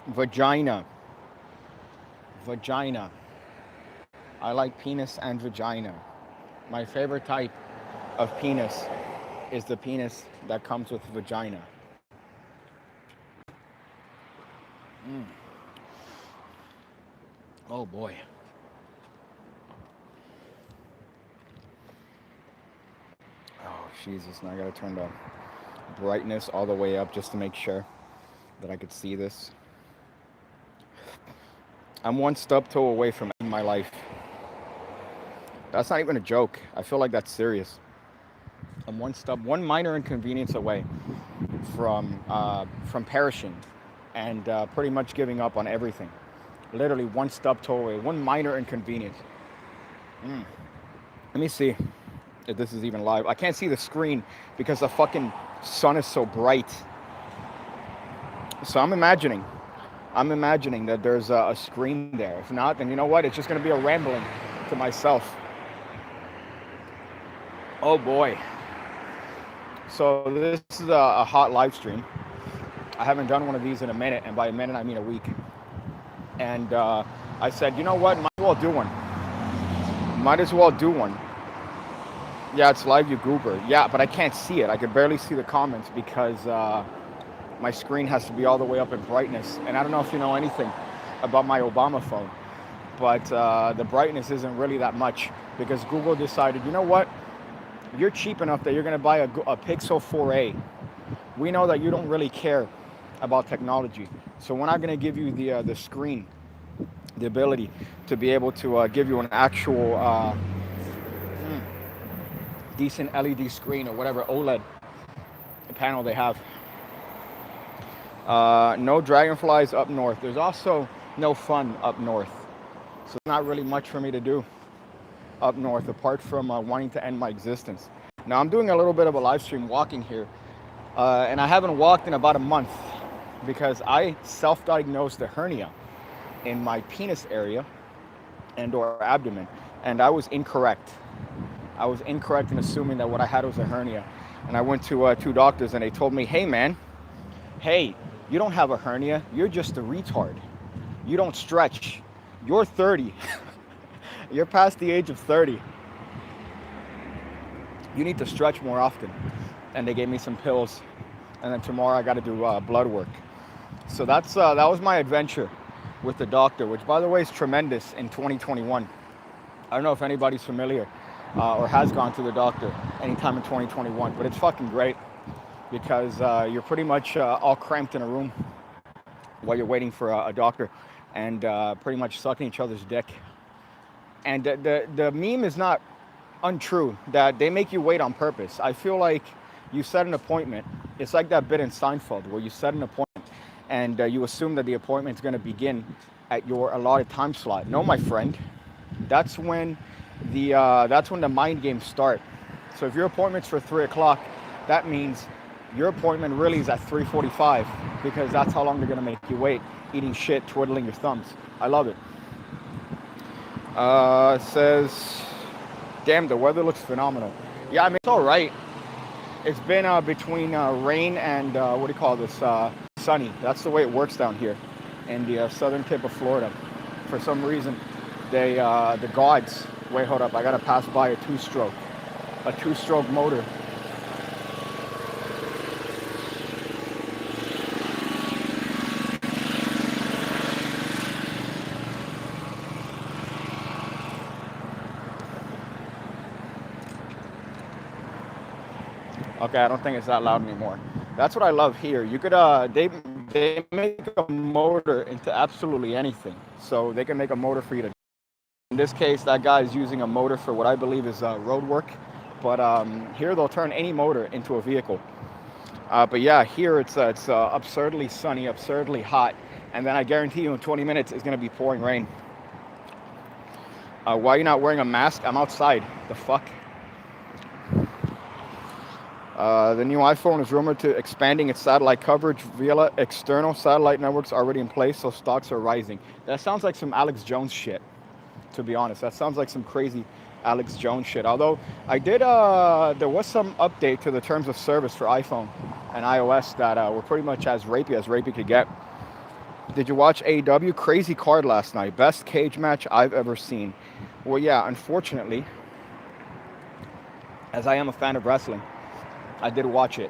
Vagina. Vagina. I like penis and vagina. My favorite type of penis is the penis that comes with vagina. Mm. Oh boy. Oh Jesus! Now I gotta turn the brightness all the way up just to make sure that I could see this. I'm one stub toe away from ending my life. That's not even a joke. I feel like that's serious. I'm one minor inconvenience away from perishing, and pretty much giving up on everything. Literally one stub toe away, one minor inconvenience. Mm. Let me see if this is even live. I can't see the screen because the fucking sun is so bright. So I'm imagining that there's a screen there. If not, then you know what? It's just gonna be a rambling to myself. Oh boy. So this is a hot live stream. I haven't done one of these in a minute, and by a minute I mean a week. And I said, you know what? Might as well do one. Might as well do one. Yeah, it's live, you goober. Yeah, but I can't see it. I can barely see the comments because my screen has to be all the way up in brightness. And I don't know if you know anything about my Obama phone, but the brightness isn't really that much because Google decided, you know what? You're cheap enough that you're going to buy a Pixel 4a. We know that you don't really care about technology, so we're not going to give you the screen, the ability to be able to give you an actual decent LED screen or whatever OLED panel they have. No dragonflies up north. There's also no fun up north, so not really much for me to do up north apart from wanting to end my existence. Now I'm doing a little bit of a live stream walking here, and I haven't walked in about a month because I self-diagnosed a hernia in my penis area and or abdomen, and I was incorrect. I was incorrect in assuming that what I had was a hernia, and I went to two doctors and they told me, hey man, hey, you don't have a hernia, you're just a retard. You don't stretch. You're 30. You're past the age of 30. You need to stretch more often. And they gave me some pills. And then tomorrow I got to do blood work. So that was my adventure with the doctor, which by the way is tremendous in 2021. I don't know if anybody's familiar or has gone to the doctor anytime in 2021, but it's fucking great because you're pretty much all cramped in a room while you're waiting for a doctor and pretty much sucking each other's dick. And the meme is not untrue that they make you wait on purpose. I feel like you set an appointment. It's like that bit in Seinfeld where you set an appointment and you assume that the appointment is going to begin at your allotted time slot. No, my friend, that's when the mind games start. So if your appointment's for 3 o'clock, that means your appointment really is at 3:45 because that's how long they're going to make you wait, eating shit, twiddling your thumbs. I love it. It says, damn, the weather looks phenomenal. Yeah, I mean, it's all right. It's been between rain and, what do you call this, sunny. That's the way it works down here in the southern tip of Florida. For some reason, the gods, wait, hold up, I got to pass by a two-stroke motor. Okay, I don't think it's that loud anymore. That's what I love here. You could they make a motor into absolutely anything. So they can make a motor for you to. In this case, that guy is using a motor for what I believe is road work. But here they'll turn any motor into a vehicle. But yeah, here it's absurdly sunny, absurdly hot, and then I guarantee you in 20 minutes it's gonna be pouring rain. Why are you not wearing a mask? I'm outside. The fuck. The new iPhone is rumored to expanding its satellite coverage via external satellite networks already in place, so stocks are rising. That sounds like some Alex Jones shit, to be honest. That sounds like some crazy Alex Jones shit. Although I did, there was some update to the terms of service for iPhone and iOS that were pretty much as rapey could get. Did you watch AEW? Crazy card last night. Best cage match I've ever seen. Well, yeah, unfortunately, as I am a fan of wrestling, I did watch it,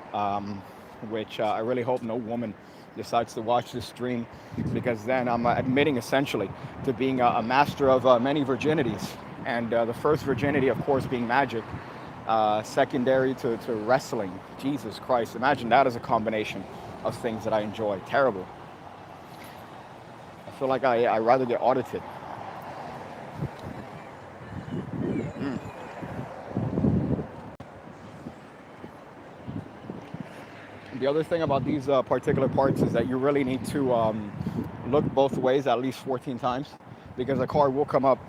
which I really hope no woman decides to watch this stream, because then I'm admitting essentially to being a master of many virginities. And the first virginity, of course, being magic, secondary to wrestling. Jesus Christ, imagine that as a combination of things that I enjoy. Terrible. I feel like I rather get audited. The other thing about these particular parts is that you really need to look both ways at least 14 times, because a car will come up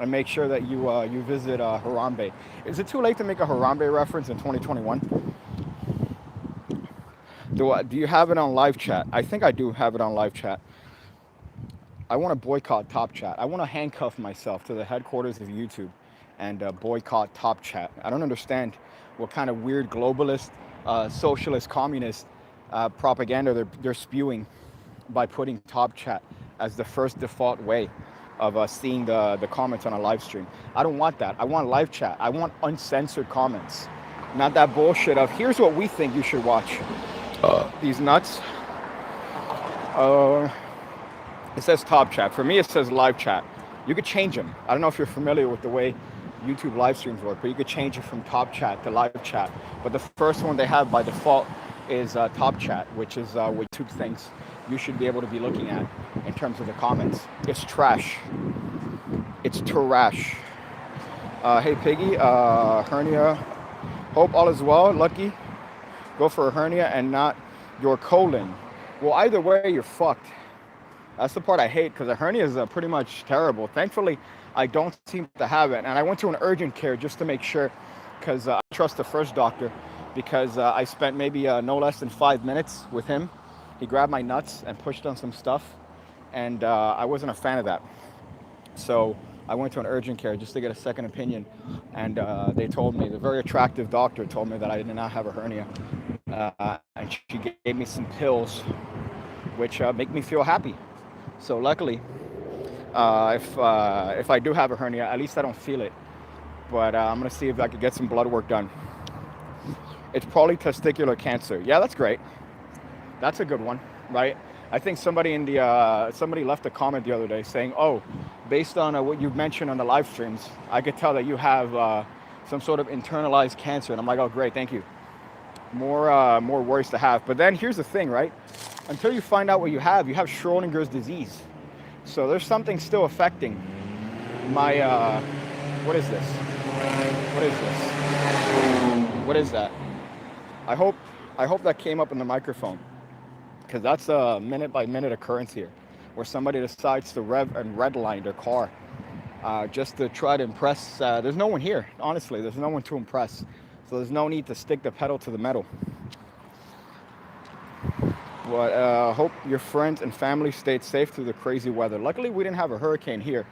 and make sure that you visit Harambe. Is it too late to make a Harambe reference in 2021? Do you have it on live chat? I think I do have it on live chat. I want to boycott Top Chat. I want to handcuff myself to the headquarters of YouTube and boycott Top Chat. I don't understand what kind of weird globalist, socialist, communist propaganda they're spewing by putting Top Chat as the first default way of seeing the comments on a live stream. I don't want that. I want live chat. I want uncensored comments. Not that bullshit of, here's what we think you should watch. These nuts. It says Top Chat. For me, it says live chat. You could change them. I don't know if you're familiar with the way YouTube live streams work, but you could change it from Top Chat to live chat. But the first one they have by default is Top Chat, which is what YouTube thinks you should be able to be looking at in terms of the comments. It's trash. It's trash. Hey Piggy, hernia. Hope all is well. Lucky. Go for a hernia and not your colon. Well, either way, you're fucked. That's the part I hate, because a hernia is pretty much terrible. Thankfully, I don't seem to have it. And I went to an urgent care just to make sure, because I trust the first doctor, because I spent maybe no less than 5 minutes with him. He grabbed my nuts and pushed on some stuff, and I wasn't a fan of that. So I went to an urgent care just to get a second opinion, and they told me, the very attractive doctor told me that I did not have a hernia. And she gave me some pills, which make me feel happy. So luckily, if I do have a hernia, at least I don't feel it. But I'm going to see if I could get some blood work done. It's probably testicular cancer. Yeah, that's great. That's a good one, right? I think somebody somebody left a comment the other day saying, oh, based on what you mentioned on the live streams, I could tell that you have some sort of internalized cancer. And I'm like, oh, great, thank you. More worries to have. But then here's the thing, right? Until you find out what you have Schrodinger's disease. So there's something still affecting my, what is this? What is this? What is that? I hope that came up in the microphone, because that's a minute by minute occurrence here, where somebody decides to rev and redline their car just to try to impress. There's no one here, honestly. There's no one to impress. So there's no need to stick the pedal to the metal. But hope your friends and family stayed safe through the crazy weather. Luckily, we didn't have a hurricane here.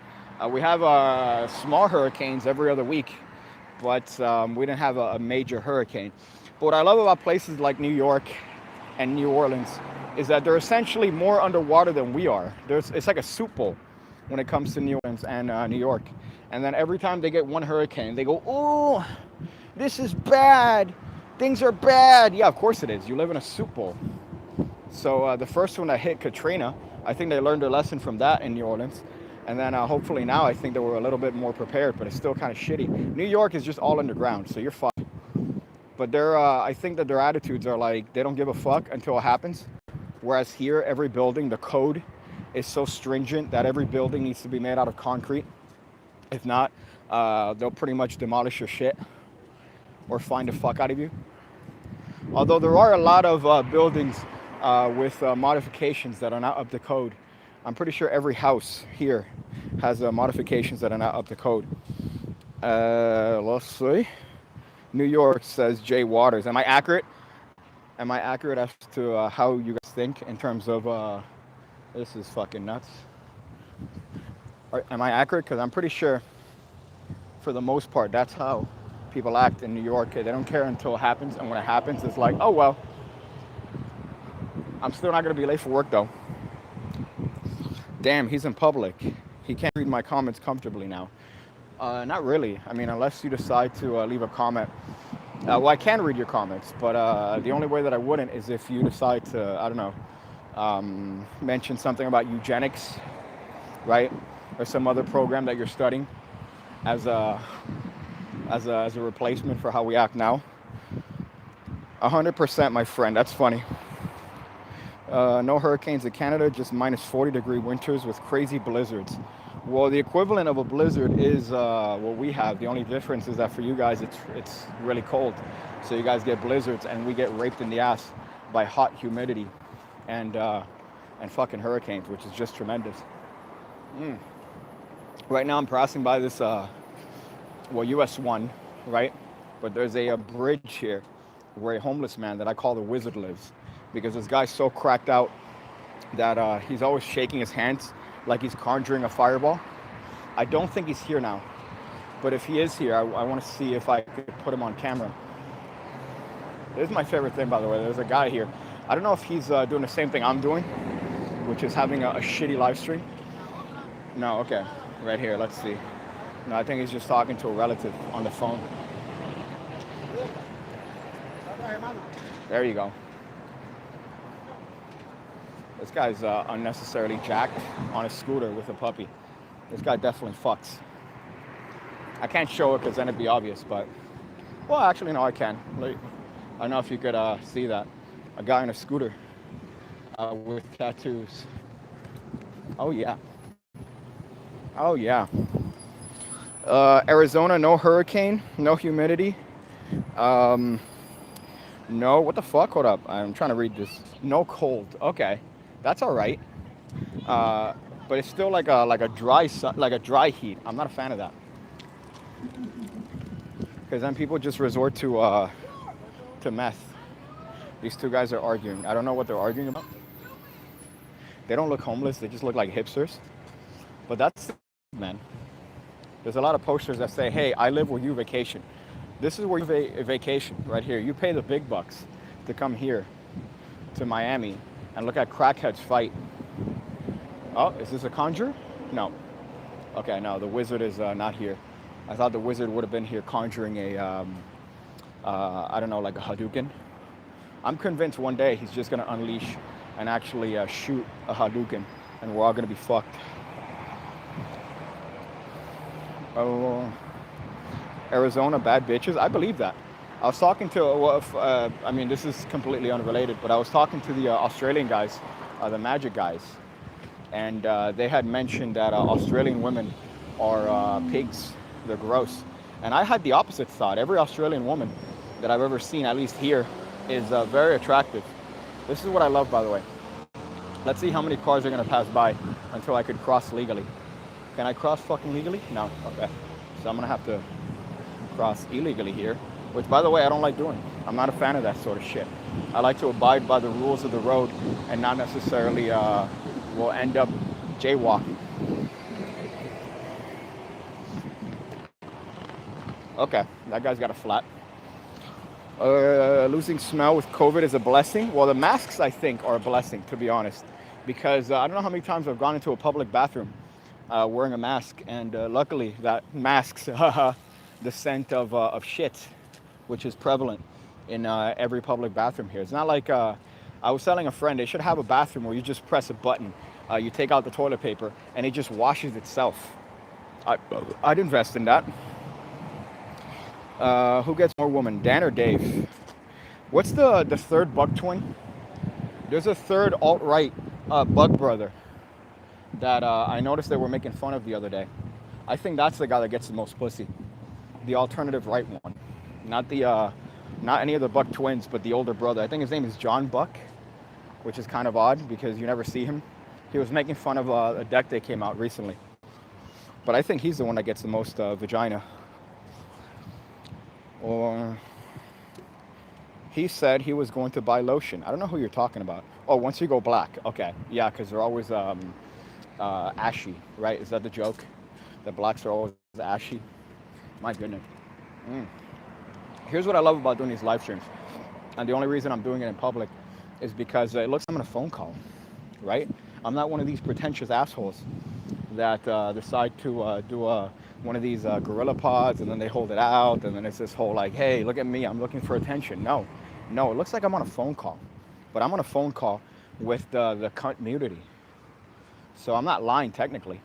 We have small hurricanes every other week, but we didn't have a major hurricane. But what I love about places like New York and New Orleans is that they're essentially more underwater than we are. It's like a soup bowl when it comes to New Orleans and New York. And then every time they get one hurricane, they go, oh, this is bad. Things are bad. Yeah, of course it is. You live in a soup bowl. So the first one that hit, Katrina, I think they learned their lesson from that in New Orleans. And then hopefully now I think they were a little bit more prepared, but it's still kind of shitty. New York is just all underground, so you're fucked. But I think that their attitudes are like, they don't give a fuck until it happens. Whereas here, every building, the code is so stringent that every building needs to be made out of concrete. If not, they'll pretty much demolish your shit or find the fuck out of you. Although there are a lot of buildings with modifications that are not up to code. I'm pretty sure every house here has modifications that are not up to code. Let's see. New York, says Jay Waters. Am I accurate? Am I accurate as to how you guys think in terms of this is fucking nuts? Am I accurate? Because I'm pretty sure for the most part that's how people act in New York. They don't care until it happens, and when it happens it's like, oh well, I'm still not going to be late for work though. Damn, he's in public. He can't read my comments comfortably now. Not really. I mean, unless you decide to leave a comment. Well, I can read your comments, but the only way that I wouldn't is if you decide to, I don't know, mention something about eugenics, right? Or some other program that you're studying as a replacement for how we act now. 100%, my friend. That's funny. No hurricanes in Canada, just minus 40-degree winters with crazy blizzards. Well, the equivalent of a blizzard is what we have. The only difference is that for you guys, it's really cold. So you guys get blizzards, and we get raped in the ass by hot humidity and fucking hurricanes, which is just tremendous. Right now, I'm passing by this, US 1, right? But there's a bridge here where a homeless man that I call the Wizard lives, because this guy's so cracked out that he's always shaking his hands like he's conjuring a fireball. I don't think he's here now, but if he is here, I want to see if I could put him on camera. This is my favorite thing, by the way. There's a guy here. I don't know if he's doing the same thing I'm doing, which is having a shitty live stream. No, okay, right here, let's see. No, I think he's just talking to a relative on the phone. There you go. This guy's unnecessarily jacked on a scooter with a puppy. This guy definitely fucks. I can't show it because then it'd be obvious, but... Well, actually, no, I can. Like, I don't know if you could see that. A guy on a scooter with tattoos. Oh, yeah. Oh, yeah. Arizona, no hurricane, no humidity. No, what the fuck? Hold up. I'm trying to read this. No cold. Okay. That's all right. But it's still like a dry heat. I'm not a fan of that. Because then people just resort to meth. These two guys are arguing. I don't know what they're arguing about. They don't look homeless. They just look like hipsters. But that's, man. There's a lot of posters that say, hey, I live where you vacation. This is where you vacation, right here. You pay the big bucks to come here to Miami and look at crackheads fight. Oh, is this a conjure? No. Okay, no, the wizard is not here. I thought the wizard would have been here conjuring a, I don't know, like a Hadouken. I'm convinced one day he's just gonna unleash and actually shoot a Hadouken, and we're all gonna be fucked. Oh, Arizona, bad bitches. I believe that. I was talking to, I mean, this is completely unrelated, but I was talking to the Australian guys, the magic guys, and they had mentioned that Australian women are pigs. They're gross. And I had the opposite thought. Every Australian woman that I've ever seen, at least here, is very attractive. This is what I love, by the way. Let's see how many cars are going to pass by until I could cross legally. Can I cross fucking legally? No. Okay. So I'm going to have to cross illegally here, which, by the way, I don't like doing. I'm not a fan of that sort of shit. I like to abide by the rules of the road and not necessarily will end up jaywalking. Okay, that guy's got a flat. Losing smell with COVID is a blessing. Well, the masks, I think, are a blessing, to be honest, because I don't know how many times I've gone into a public bathroom wearing a mask, and luckily that masks the scent of shit, which is prevalent in every public bathroom here. It's not like I was telling a friend they should have a bathroom where you just press a button, you take out the toilet paper, and it just washes itself. I'd invest in that. Who gets more woman, Dan or Dave? What's the third Buck twin? There's a third alt-right Buck brother that I noticed they were making fun of the other day. I think that's the guy that gets the most pussy. The alternative right one. Not any of the Buck twins, but the older brother. I think his name is John Buck, which is kind of odd because you never see him. He was making fun of a deck that came out recently. But I think he's the one that gets the most vagina. Or he said he was going to buy lotion. I don't know who you're talking about. Oh, once you go black. Okay. Yeah, because they're always ashy, right? Is that the joke? The blacks are always ashy? My goodness. Here's what I love about doing these live streams. And the only reason I'm doing it in public is because it looks like I'm on a phone call, right? I'm not one of these pretentious assholes that decide to do one of these gorilla pods, and then they hold it out, and then it's this whole like, hey, look at me, I'm looking for attention. No, no, it looks like I'm on a phone call, but I'm on a phone call with the community. So I'm not lying technically,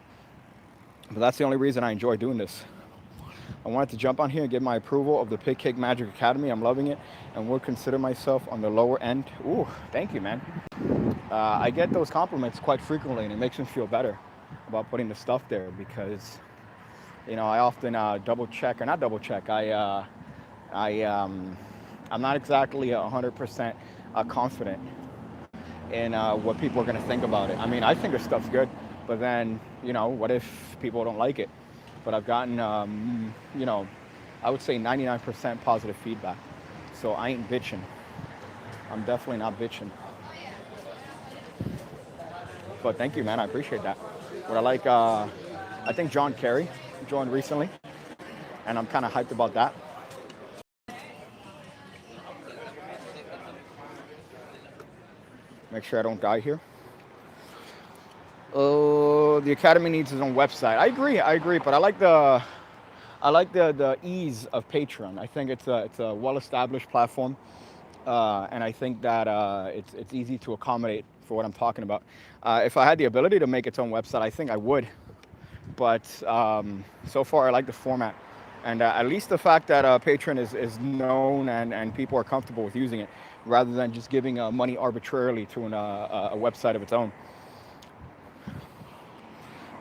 but that's the only reason I enjoy doing this. I wanted to jump on here and give my approval of the PigCake Magic Academy. I'm loving it and would consider myself on the lower end. Ooh, thank you, man. I get those compliments quite frequently, and it makes me feel better about putting the stuff there because, I often double check, or not double check. I'm not exactly 100% confident in what people are going to think about it. I mean, I think the stuff's good, but then, what if people don't like it? But I've gotten, I would say 99% positive feedback. So I ain't bitching. I'm definitely not bitching. But thank you, man. I appreciate that. But I think John Kerry joined recently, and I'm kind of hyped about that. Make sure I don't die here. Oh, the Academy needs its own website. I agree, but I like the ease of Patreon. I think it's a well-established platform, and I think that it's easy to accommodate for what I'm talking about. If I had the ability to make its own website, I think I would. But so far, I like the format, and at least the fact that Patreon is known and people are comfortable with using it, rather than just giving money arbitrarily to a website of its own.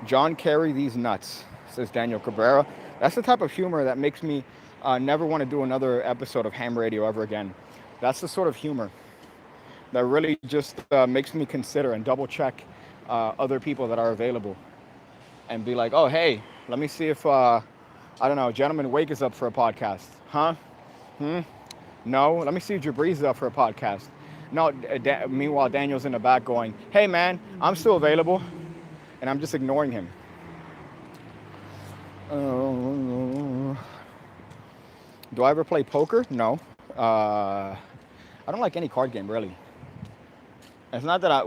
John Kerry, these nuts, says Daniel Cabrera. That's the type of humor that makes me never want to do another episode of Ham Radio ever again. That's the sort of humor that really just makes me consider and double check other people that are available and be like, oh, hey, let me see if, Gentleman Wake is up for a podcast. Huh? No? Let me see if Jabriz is up for a podcast. No, meanwhile, Daniel's in the back going, hey, man, I'm still available. And I'm just ignoring him. Do I ever play poker? No. I don't like any card game, really. It's not that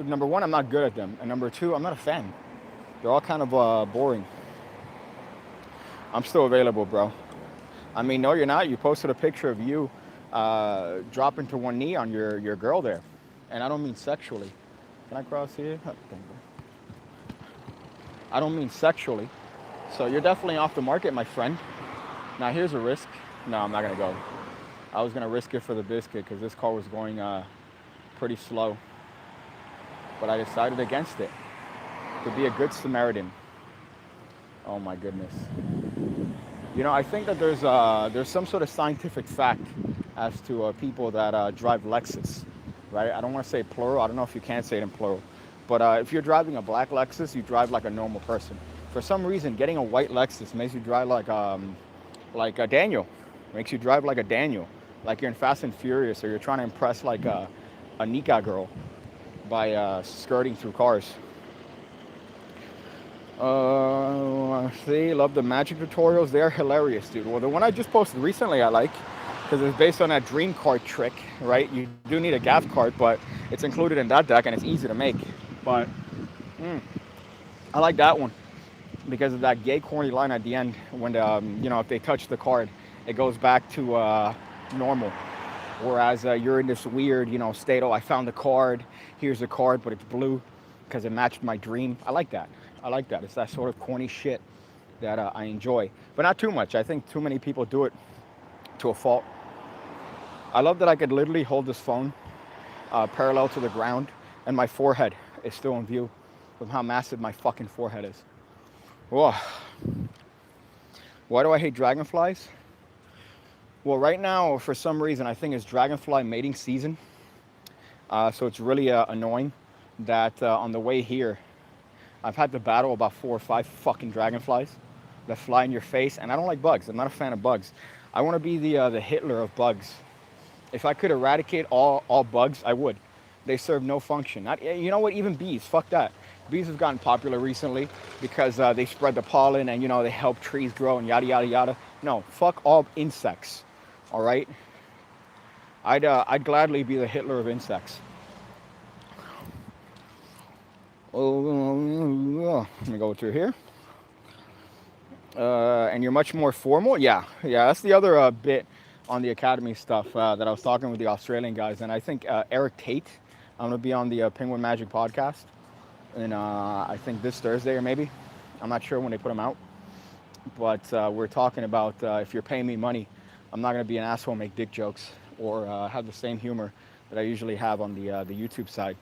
number one, I'm not good at them. And number two, I'm not a fan. They're all kind of boring. I'm still available, bro. I mean, no, you're not. You posted a picture of you dropping to one knee on your girl there. And I don't mean sexually. Can I cross here? I don't mean sexually. So you're definitely off the market, my friend. Now here's a risk. No, I'm not going to go. I was going to risk it for the biscuit because this car was going pretty slow. But I decided against it. To be a good Samaritan. Oh my goodness. I think that there's some sort of scientific fact as to people that drive Lexus, right? I don't want to say plural. I don't know if you can say it in plural. But if you're driving a black Lexus, you drive like a normal person. For some reason, getting a white Lexus makes you drive like a Daniel. Makes you drive like a Daniel. Like you're in Fast and Furious, or you're trying to impress like a Nika girl by skirting through cars. See, love the magic tutorials. They're hilarious, dude. Well, the one I just posted recently I like, because it's based on that dream card trick, right? You do need a gaff card, but it's included in that deck, and it's easy to make. But I like that one because of that gay corny line at the end when if they touch the card, it goes back to normal. Whereas you're in this weird, state. Oh, I found the card. Here's the card, but it's blue because it matched my dream. I like that. It's that sort of corny shit that I enjoy, but not too much. I think too many people do it to a fault. I love that I could literally hold this phone parallel to the ground, and my forehead is still in view of how massive my fucking forehead is. Whoa. Why do I hate dragonflies? Well, right now, for some reason, I think it's dragonfly mating season. So it's really annoying that on the way here, I've had to battle about 4 or 5 fucking dragonflies that fly in your face, and I don't like bugs. I'm not a fan of bugs. I want to be the Hitler of bugs. If I could eradicate all bugs, I would. They serve no function. You know what? Even bees. Fuck that. Bees have gotten popular recently because they spread the pollen and, they help trees grow and yada, yada, yada. No, fuck all insects. All right? I'd gladly be the Hitler of insects. Oh, let me go through here. And you're much more formal. Yeah, yeah. That's the other bit on the academy stuff that I was talking with the Australian guys, and I think Eric Tate. I'm gonna be on the Penguin Magic podcast, and I think this Thursday or maybe. I'm not sure when they put them out, but we're talking about if you're paying me money, I'm not gonna be an asshole, make dick jokes, or have the same humor that I usually have on the YouTube side.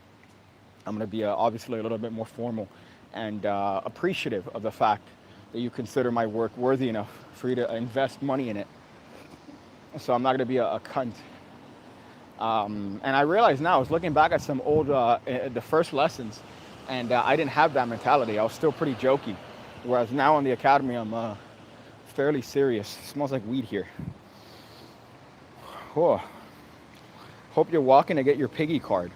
I'm gonna be obviously a little bit more formal and appreciative of the fact that you consider my work worthy enough for you to invest money in it. So I'm not going to be a cunt. And I realize now, I was looking back at some old, the first lessons, and I didn't have that mentality. I was still pretty jokey. Whereas now in the academy, I'm fairly serious. It smells like weed here. Oh. Hope you're walking to get your piggy card.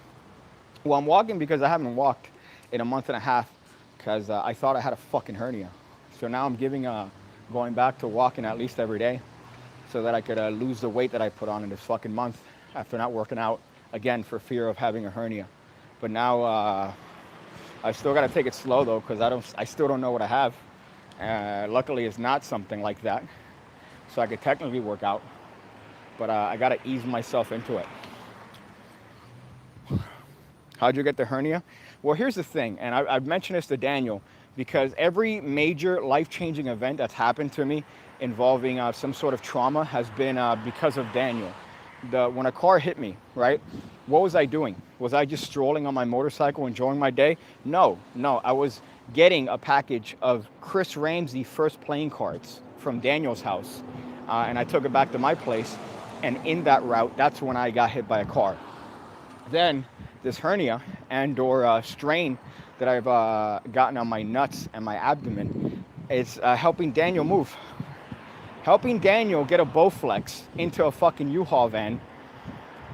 Well, I'm walking because I haven't walked in a month and a half because I thought I had a fucking hernia. So now I'm going back to walking at least every day so that I could lose the weight that I put on in this fucking month after not working out, again, for fear of having a hernia. But now I still got to take it slow, though, because I still don't know what I have. Luckily, it's not something like that, so I could technically work out, but I got to ease myself into it. How'd you get the hernia? Well, here's the thing, and I've mentioned this to Daniel, because every major life-changing event that's happened to me involving some sort of trauma has been because of Daniel. When a car hit me, right? What was I doing? Was I just strolling on my motorcycle, enjoying my day? No. I was getting a package of Chris Ramsey first playing cards from Daniel's house, and I took it back to my place, and in that route, that's when I got hit by a car. Then this hernia and or strain that I've gotten on my nuts and my abdomen is helping Daniel move. Helping Daniel get a Bowflex into a fucking U-Haul van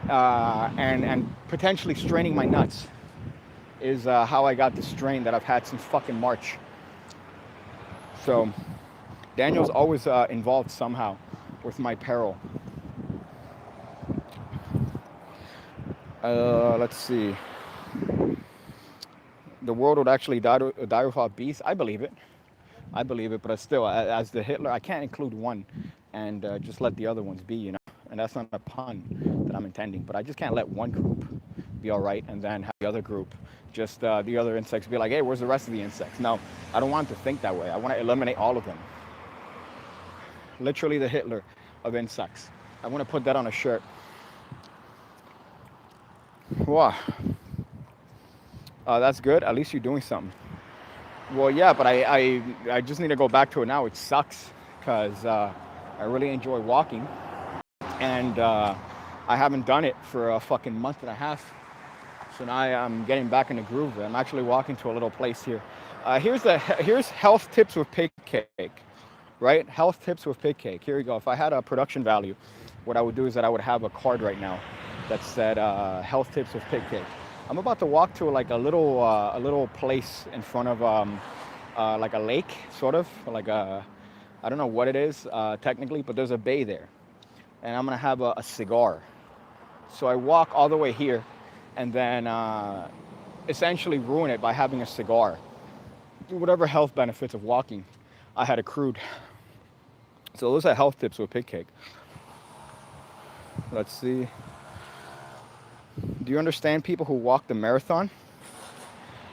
and potentially straining my nuts is how I got the strain that I've had since fucking March. So Daniel's always involved somehow with my peril. Let's see. The world would actually die without beasts. I believe it, but still, as the Hitler, I can't include one and just let the other ones be, you know. And that's not a pun that I'm intending, but I just can't let one group be all right and then have the other group, just the other insects, be like, hey, where's the rest of the insects? No, I don't want to think that way. I want to eliminate all of them. Literally the Hitler of insects. I want to put that on a shirt. Wow. That's good. At least you're doing something. Well, yeah, but I just need to go back to it now. It sucks because I really enjoy walking, and I haven't done it for a fucking month and a half. So now I'm getting back in the groove. I'm actually walking to a little place here. Here's health tips with PigCake, right? Health tips with PigCake. Here we go. If I had a production value, what I would do is that I would have a card right now that said health tips with PigCake. I'm about to walk to like a little place in front of like a lake, sort of like I don't know what it is technically, but there's a bay there, and I'm gonna have a cigar. So I walk all the way here, and then essentially ruin it by having a cigar. Do whatever health benefits of walking I had accrued. So those are health tips with PigCake. Let's see. Do you understand people who walk the marathon?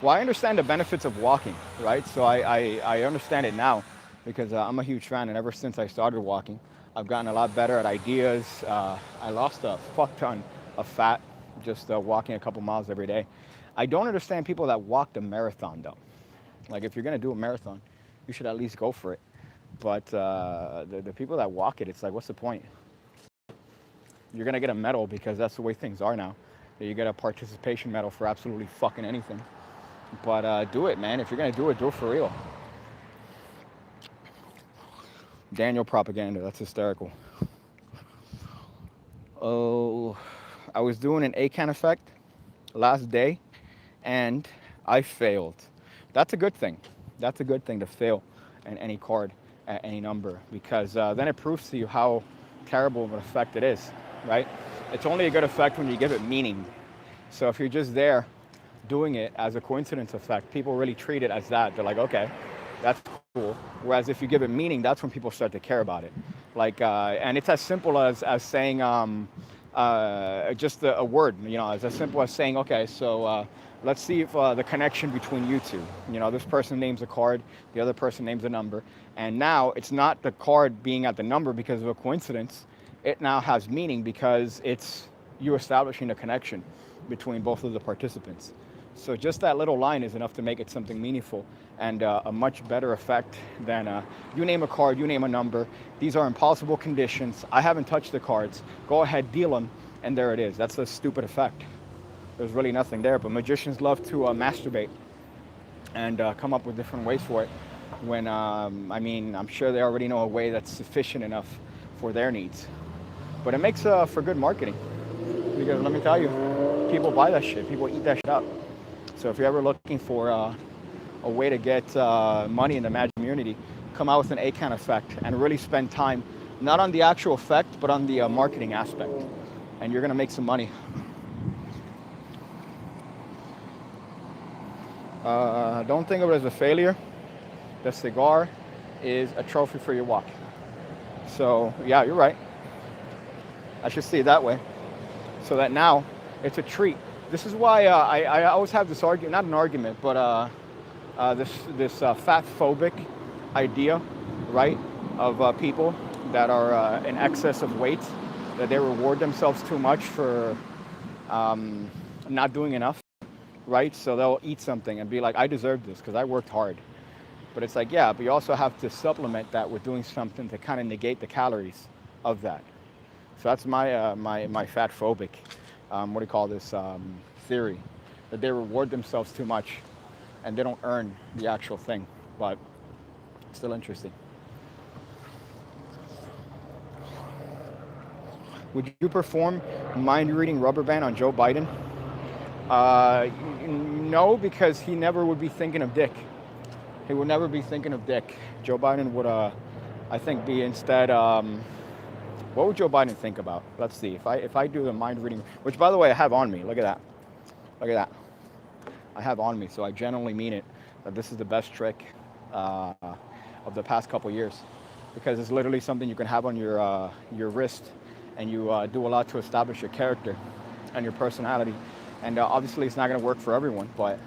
Well, I understand the benefits of walking, right? So I understand it now because I'm a huge fan, and ever since I started walking, I've gotten a lot better at ideas. I lost a fuck ton of fat just walking a couple miles every day. I don't understand people that walk the marathon, though. Like, if you're going to do a marathon, you should at least go for it. But the people that walk it, it's like, what's the point? You're going to get a medal because that's the way things are now. You get a participation medal for absolutely fucking anything. But do it, man. If you're going to do it for real. Daniel propaganda. That's hysterical. Oh, I was doing an ACAN effect last day, and I failed. That's a good thing. That's a good thing to fail in any card at any number, because then it proves to you how terrible of an effect it is, right? It's only a good effect when you give it meaning. So if you're just there doing it as a coincidence effect, people really treat it as that. They're like, okay, that's cool. Whereas if you give it meaning, that's when people start to care about it. Like, and it's as simple as saying just a word. You know, it's as simple as saying, okay, so let's see if the connection between you two. You know, this person names a card, the other person names a number, and now it's not the card being at the number because of a coincidence. It now has meaning because it's you establishing a connection between both of the participants. So just that little line is enough to make it something meaningful and a much better effect than you name a card, you name a number. These are impossible conditions. I haven't touched the cards. Go ahead, deal them, and there it is. That's a stupid effect. There's really nothing there, but magicians love to masturbate and come up with different ways for it. When, I mean, I'm sure they already know a way that's sufficient enough for their needs. But it makes for good marketing. Because let me tell you, people buy that shit. People eat that shit up. So if you're ever looking for a way to get money in the magic community, come out with an ACAN effect and really spend time, not on the actual effect, but on the marketing aspect. And you're going to make some money. Don't think of it as a failure. The cigar is a trophy for your walk. So yeah, you're right. I should see it that way. So that now it's a treat. This is why I always have this argument, not an argument, but this fat phobic idea, right, of people that are in excess of weight, that they reward themselves too much for not doing enough, right? So they'll eat something and be like, I deserve this because I worked hard. But it's like, yeah, but you also have to supplement that with doing something to kind of negate the calories of that. So that's my my fat phobic, what do you call this, theory, that they reward themselves too much and they don't earn the actual thing, but it's still interesting. Would you perform mind-reading rubber band on Joe Biden? No, because he never would be thinking of dick. He would never be thinking of dick. Joe Biden would, I think, be instead, what would Joe Biden think about? Let's see. If I do the mind reading, which by the way I have on me. Look at that. Look at that. I have on me, so I genuinely mean it. That this is the best trick of the past couple years, because it's literally something you can have on your wrist, and you do a lot to establish your character and your personality. And obviously, it's not going to work for everyone. But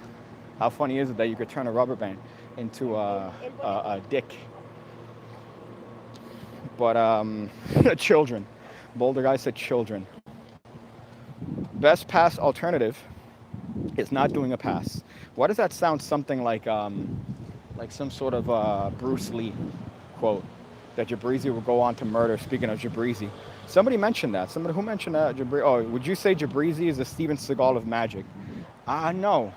how funny is it that you could turn a rubber band into a dick? But children. Boulder guy said children. Best pass alternative is not doing a pass. Why does that sound something like some sort of Bruce Lee quote that Jabrizi will go on to murder? Speaking of Jabrizi, somebody mentioned that. Somebody who mentioned that? Oh, would you say Jabrizi is the Steven Seagal of magic? No.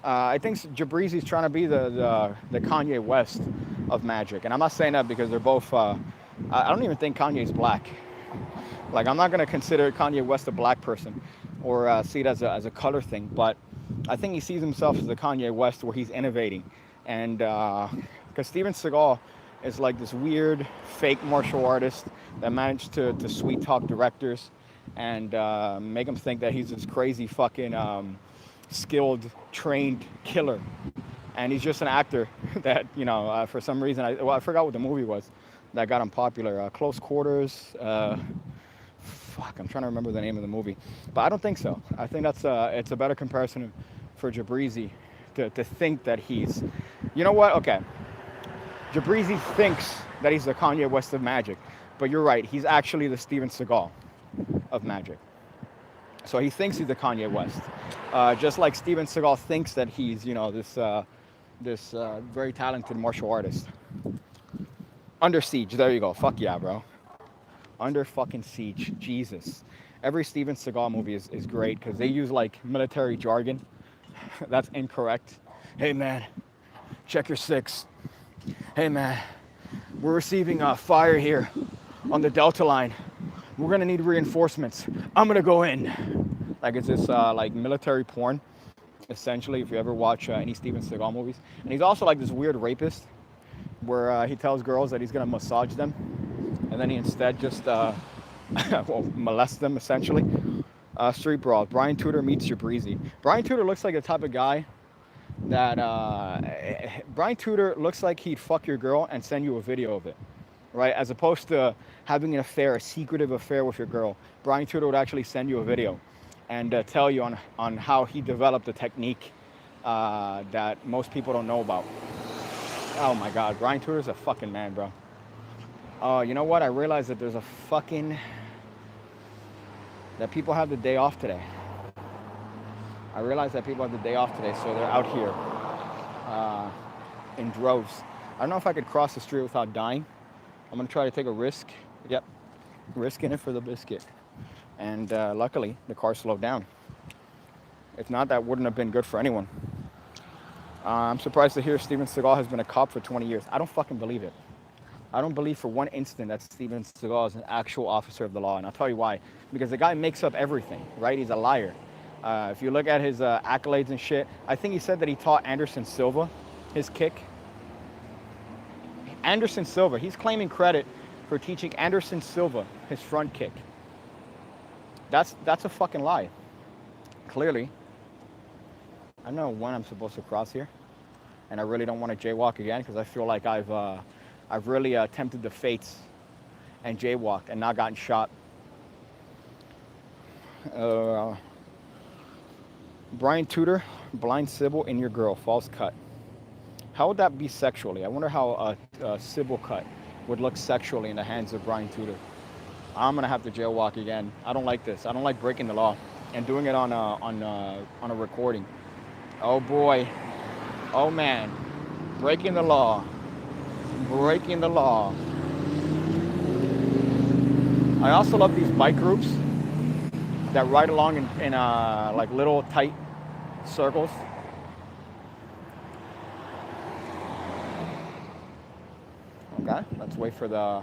I think Jabrizi is trying to be the Kanye West of magic, and I'm not saying that because they're both. I don't even think Kanye's black. Like, I'm not gonna consider Kanye West a black person, or see it as a color thing. But I think he sees himself as the Kanye West, where he's innovating, and because Steven Seagal is like this weird fake martial artist that managed to sweet talk directors and make them think that he's this crazy fucking skilled, trained killer. And he's just an actor that, you know, for some reason, I forgot what the movie was that got him popular. Close Quarters. Fuck, I'm trying to remember the name of the movie. But I don't think so. I think that's it's a better comparison for Jabrizi to think that he's... You know what? Okay. Jabrizi thinks that he's the Kanye West of magic. But you're right. He's actually the Steven Seagal of magic. So he thinks he's the Kanye West. Just like Steven Seagal thinks that he's, you know, this very talented martial artist. Under Siege, there you go. Fuck yeah, bro. Under fucking Siege, Jesus. Every Steven Seagal movie is great because they use like military jargon. That's incorrect. Hey man, check your six. Hey man, we're receiving fire here on the Delta line. We're gonna need reinforcements. I'm gonna go in. Like, it's this like military porn, essentially, if you ever watch any Steven Seagal movies. And he's also like this weird rapist where he tells girls that he's gonna massage them, and then he instead just well, molest them, essentially. Street brawl. Brian Tudor meets your breezy. Brian Tudor looks like the type of guy that Brian Tudor looks like he'd fuck your girl and send you a video of it, right? As opposed to having an affair, a secretive affair with your girl. Brian Tudor would actually send you a video and tell you on how he developed a technique that most people don't know about. Oh my God, Brian Tudor's a fucking man, bro. Oh, you know what? I realized that there's a fucking that people have the day off today. I realize that people have the day off today, so they're out here in droves. I don't know if I could cross the street without dying. I'm gonna try to take a risk. Yep, risking it for the biscuit. And luckily, the car slowed down. If not, that wouldn't have been good for anyone. I'm surprised to hear Steven Seagal has been a cop for 20 years. I don't fucking believe it. I don't believe for one instant that Steven Seagal is an actual officer of the law, and I'll tell you why. Because the guy makes up everything, right? He's a liar. If you look at his accolades and shit, I think he said that he taught Anderson Silva his kick. Anderson Silva, he's claiming credit for teaching Anderson Silva his front kick. That's a fucking lie. Clearly. I don't know when I'm supposed to cross here, and I really don't want to jaywalk again because I feel like I've really tempted the fates and jaywalked and not gotten shot. Brian Tudor, blind Sybil in your girl, false cut. How would that be sexually? I wonder how a Sybil cut would look sexually in the hands of Brian Tudor. I'm gonna have to jaywalk again. I don't like this. I don't like breaking the law and doing it on a recording. Oh boy. Oh man. Breaking the law. Breaking the law. I also love these bike groups that ride along in like little tight circles. Okay, let's wait for the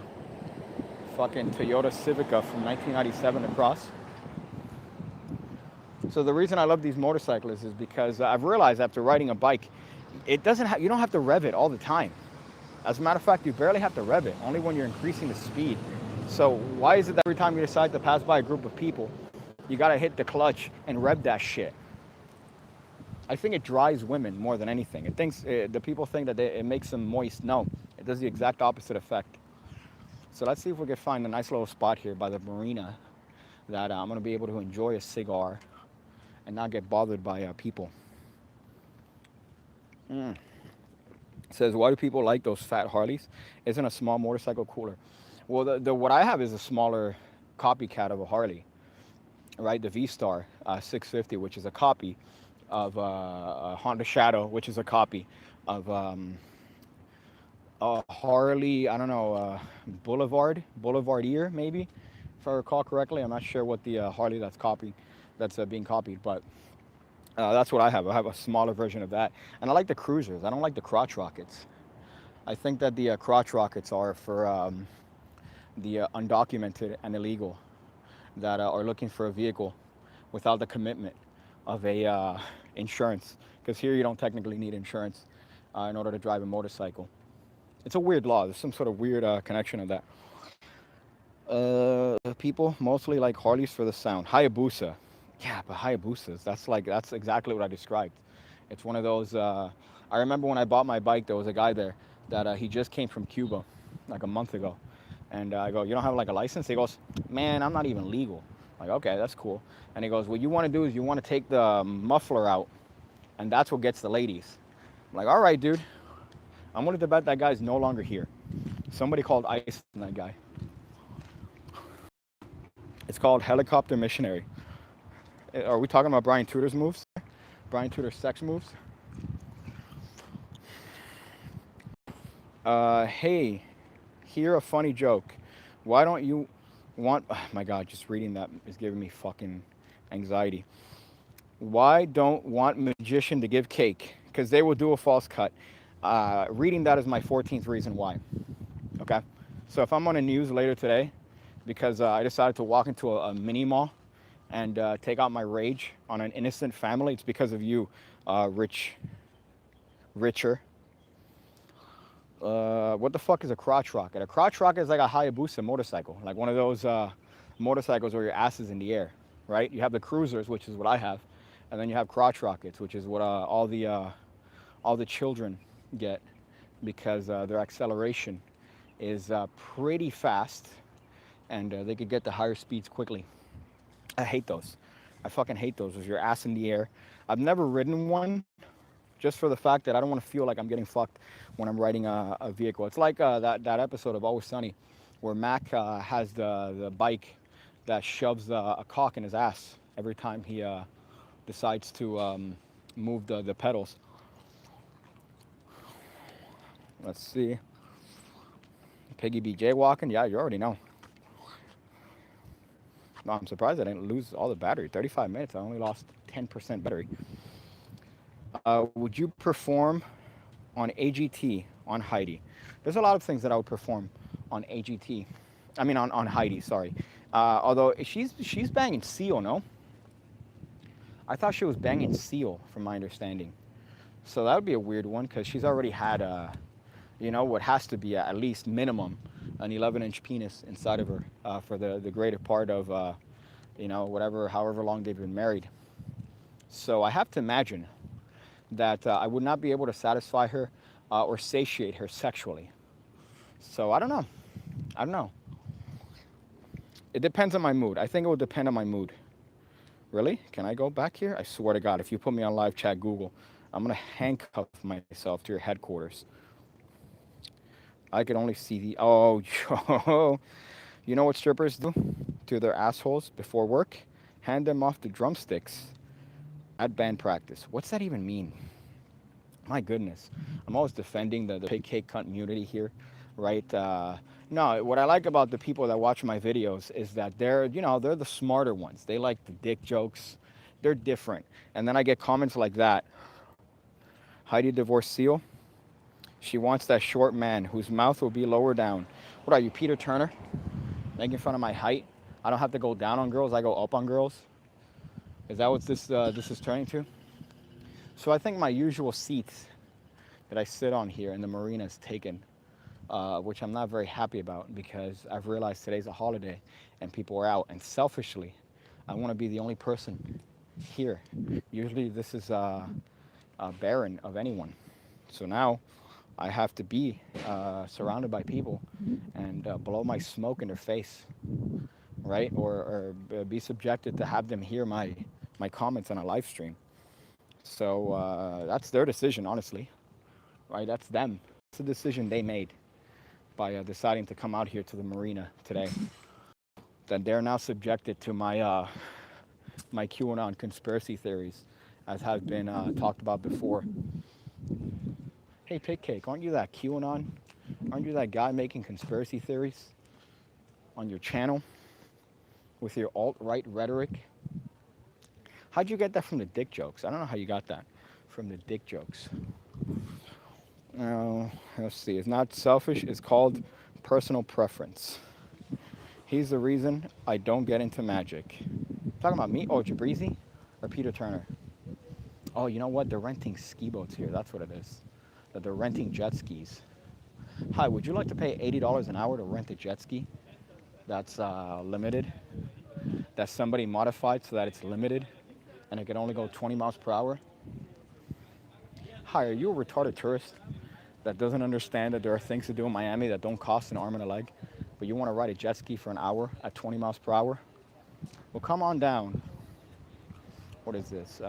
fucking Toyota Civica from 1997 to cross. So the reason I love these motorcyclists is because I've realized after riding a bike, it doesn't you don't have to rev it all the time. As a matter of fact, you barely have to rev it, only when you're increasing the speed. So why is it that every time you decide to pass by a group of people, you gotta hit the clutch and rev that shit? I think it drives women more than anything. It thinks the people think that it makes them moist. No, it does the exact opposite effect. So let's see if we can find a nice little spot here by the marina that I'm gonna be able to enjoy a cigar and not get bothered by people. It says, why do people like those fat Harleys? Isn't a small motorcycle cooler? Well, what I have is a smaller copycat of a Harley, right? The V-Star 650, which is a copy of a Honda Shadow, which is a copy of a Harley, I don't know, Boulevardier, maybe, if I recall correctly. I'm not sure what the Harley that's being copied, but that's what I have. I have a smaller version of that. And I like the cruisers. I don't like the crotch rockets. I think that the crotch rockets are for the undocumented and illegal that are looking for a vehicle without the commitment of a insurance. Because here you don't technically need insurance in order to drive a motorcycle. It's a weird law. There's some sort of weird connection of that. People mostly like Harleys for the sound. Hayabusa. Yeah, but Hayabusas, that's exactly what I described. It's one of those, I remember when I bought my bike, there was a guy there that he just came from Cuba like a month ago. And I go, you don't have like a license? He goes, man, I'm not even legal. I'm like, okay, that's cool. And he goes, what you want to do is you want to take the muffler out, and that's what gets the ladies. I'm like, all right, dude. I'm willing to bet that guy's no longer here. Somebody called ICE on that guy. It's called Helicopter Missionary. Are we talking about Brian Tudor's moves? Brian Tudor's sex moves? Hey, hear a funny joke. Why don't you want... Oh my God, just reading that is giving me fucking anxiety. Why don't want magician to give cake? Because they will do a false cut. Reading that is my 14th reason why. Okay? So if I'm on the news later today, because I decided to walk into a mini mall and take out my rage on an innocent family, it's because of you, Richer. What the fuck is a crotch rocket? A crotch rocket is like a Hayabusa motorcycle, like one of those motorcycles where your ass is in the air. right? You have the cruisers, which is what I have, and then you have crotch rockets, which is what all the children get because their acceleration is pretty fast, and they could get to higher speeds quickly. I hate those. I fucking hate those. With your ass in the air. I've never ridden one, just for the fact that I don't want to feel like I'm getting fucked when I'm riding a vehicle. It's like that episode of Always Sunny, where Mac has the bike that shoves a cock in his ass every time he decides to move the pedals. Let's see. Piggy be jaywalking? Yeah, you already know. No, I'm surprised I didn't lose all the battery. 35 minutes, I only lost 10% battery. Would you perform on AGT on Heidi? There's a lot of things that I would perform on AGT. I mean, on Heidi, sorry. Although she's banging Seal, no? I thought she was banging Seal, from my understanding. So that would be a weird one, because she's already had, what has to be at least minimum an 11-inch penis inside of her for the greater part of, however long they've been married. So I have to imagine that I would not be able to satisfy her or satiate her sexually. So I don't know. It depends on my mood. I think it would depend on my mood. Really? Can I go back here? I swear to God, if you put me on live chat Google, I'm going to handcuff myself to your headquarters. I can only see the... Oh, you know what strippers do to their assholes before work? Hand them off the drumsticks at band practice. What's that even mean? My goodness. I'm always defending the PigCake community here, right? No, what I like about the people that watch my videos is that they're the smarter ones. They like the dick jokes. They're different. And then I get comments like that. Heidi divorced Seal. She wants that short man whose mouth will be lower down. What are you, Peter Turner? Making fun of my height? I don't have to go down on girls. I go up on girls. Is that what this is turning to? So I think my usual seat that I sit on here in the marina is taken, which I'm not very happy about because I've realized today's a holiday and people are out. And selfishly, I want to be the only person here. Usually this is barren of anyone. So now I have to be surrounded by people and blow my smoke in their face, right? Or be subjected to have them hear my comments on a live stream. So that's their decision, honestly, right? That's them. It's a decision they made by deciding to come out here to the marina today. Then they're now subjected to my my QAnon conspiracy theories, as has been talked about before. Hey, PigCake, aren't you that QAnon? Aren't you that guy making conspiracy theories on your channel with your alt-right rhetoric? How'd you get that from the dick jokes? I don't know how you got that from the dick jokes. Let's see. It's not selfish. It's called personal preference. He's the reason I don't get into magic. Talking about me? Oh, Jabrizi or Peter Turner? Oh, you know what? They're renting ski boats here. That's what it is. That they're renting jet skis. Hi, would you like to pay $80 an hour to rent a jet ski that's limited? That somebody modified so that it's limited and it can only go 20 miles per hour? Hi, are you a retarded tourist that doesn't understand that there are things to do in Miami that don't cost an arm and a leg, but you want to ride a jet ski for an hour at 20 miles per hour? Well, come on down. What is this?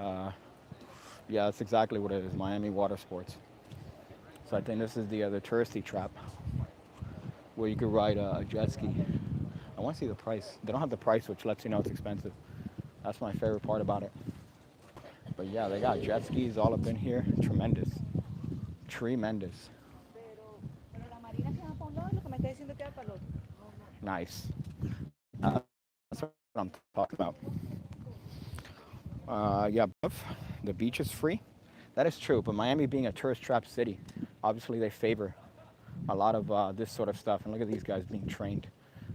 Yeah, that's exactly what it is, Miami Water Sports. So I think this is the touristy trap where you could ride a jet ski. I want to see the price. They don't have the price, which lets you know it's expensive. That's my favorite part about it. But yeah, they got jet skis all up in here. Tremendous. Tremendous. Nice. That's what I'm talking about. Yeah, the beach is free. That is true, but Miami being a tourist trap city, obviously they favor a lot of this sort of stuff. And look at these guys being trained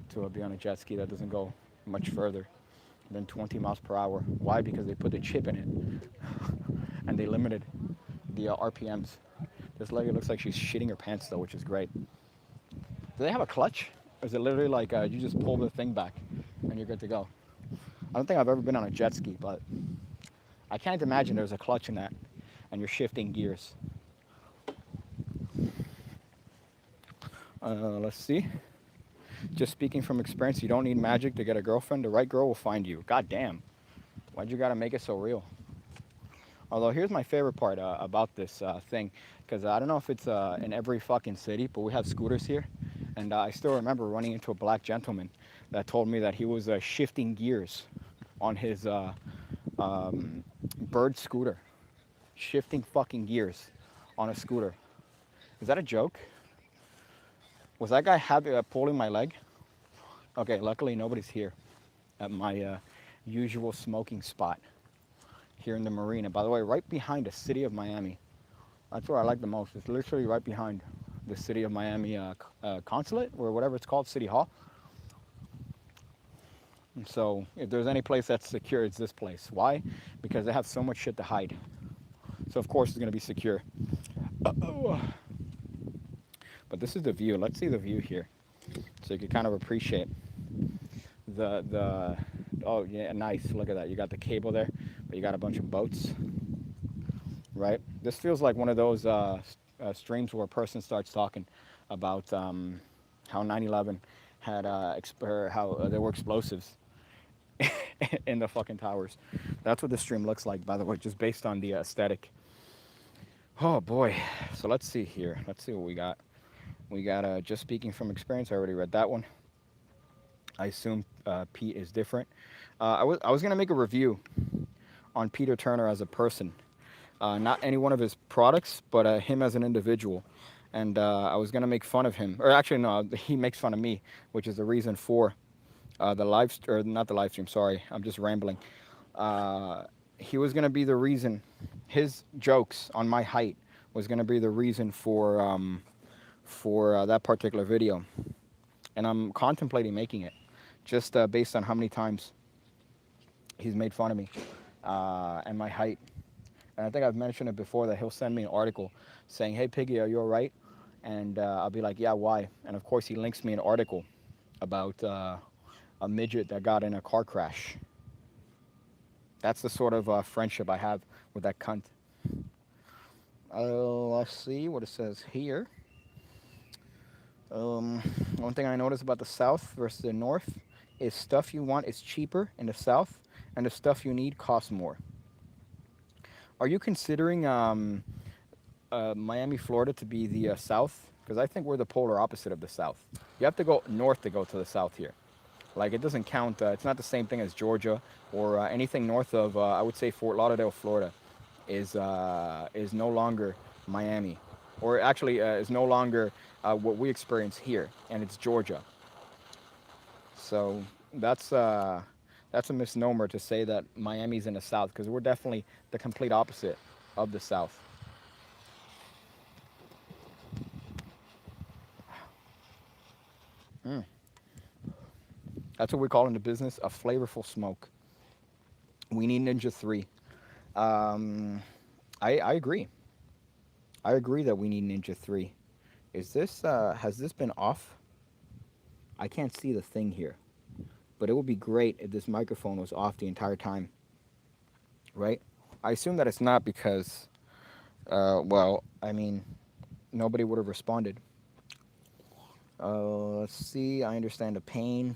to be on a jet ski that doesn't go much further than 20 miles per hour. Why? Because they put the chip in it and they limited the RPMs. This lady looks like she's shitting her pants though, which is great. Do they have a clutch? Or is it literally like you just pull the thing back and you're good to go? I don't think I've ever been on a jet ski, but I can't imagine there's a clutch in that and you're shifting gears. Let's see. Just speaking from experience, you don't need magic to get a girlfriend. The right girl will find you. God damn. Why'd you gotta make it so real? Although here's my favorite part about this thing, because I don't know if it's in every fucking city, but we have scooters here, and I still remember running into a black gentleman that told me that he was shifting gears on his bird scooter, shifting fucking gears on a scooter. Is that a joke? Was that guy happy pulling my leg? Okay, luckily nobody's here at my usual smoking spot here in the marina. By the way, right behind the city of Miami. That's where I like the most. It's literally right behind the city of Miami consulate or whatever it's called, City Hall. And so if there's any place that's secure, it's this place. Why? Because they have so much shit to hide. So of course it's gonna be secure. Uh-oh. But this is the view. Let's see the view here, so you can kind of appreciate the. Oh yeah, nice. Look at that. You got the cable there, but you got a bunch of boats. Right. This feels like one of those streams where a person starts talking about how 9/11 had how there were explosives in the fucking towers. That's what the stream looks like, by the way, just based on the aesthetic. Oh boy. So let's see here. Let's see what we got. We got just speaking from experience. I already read that one. I assume Pete is different. I was gonna make a review on Peter Turner as a person, not any one of his products, but him as an individual. And I was gonna make fun of him, or actually no, he makes fun of me, which is the reason for the or not the live stream. Sorry, I'm just rambling. Uh, he was gonna be the reason. His jokes on my height was gonna be the reason for that particular video, and I'm contemplating making it, just based on how many times he's made fun of me and my height. And I think I've mentioned it before that he'll send me an article saying, "Hey Piggy, are you all right?" And I'll be like, "Yeah, why?" And of course he links me an article about a midget that got in a car crash. That's the sort of friendship I have with that cunt. Let's see what it says here. One thing I noticed about the South versus the North is stuff you want is cheaper in the South, and the stuff you need costs more. Are you considering Miami, Florida to be the South? Because I think we're the polar opposite of the South. You have to go north to go to the South here. Like it doesn't count. It's not the same thing as Georgia or anything north of. I would say Fort Lauderdale, Florida, is no longer Miami, or actually is no longer what we experience here, and it's Georgia. So that's a misnomer to say that Miami's in the South, because we're definitely the complete opposite of the South. Mm. That's what we call in the business a flavorful smoke. We need Ninja 3. Um, I agree. I agree that we need Ninja 3. Is this, has this been off? I can't see the thing here. But it would be great if this microphone was off the entire time. Right? I assume that it's not because, well, I mean, nobody would have responded. Let's see. I understand the pain.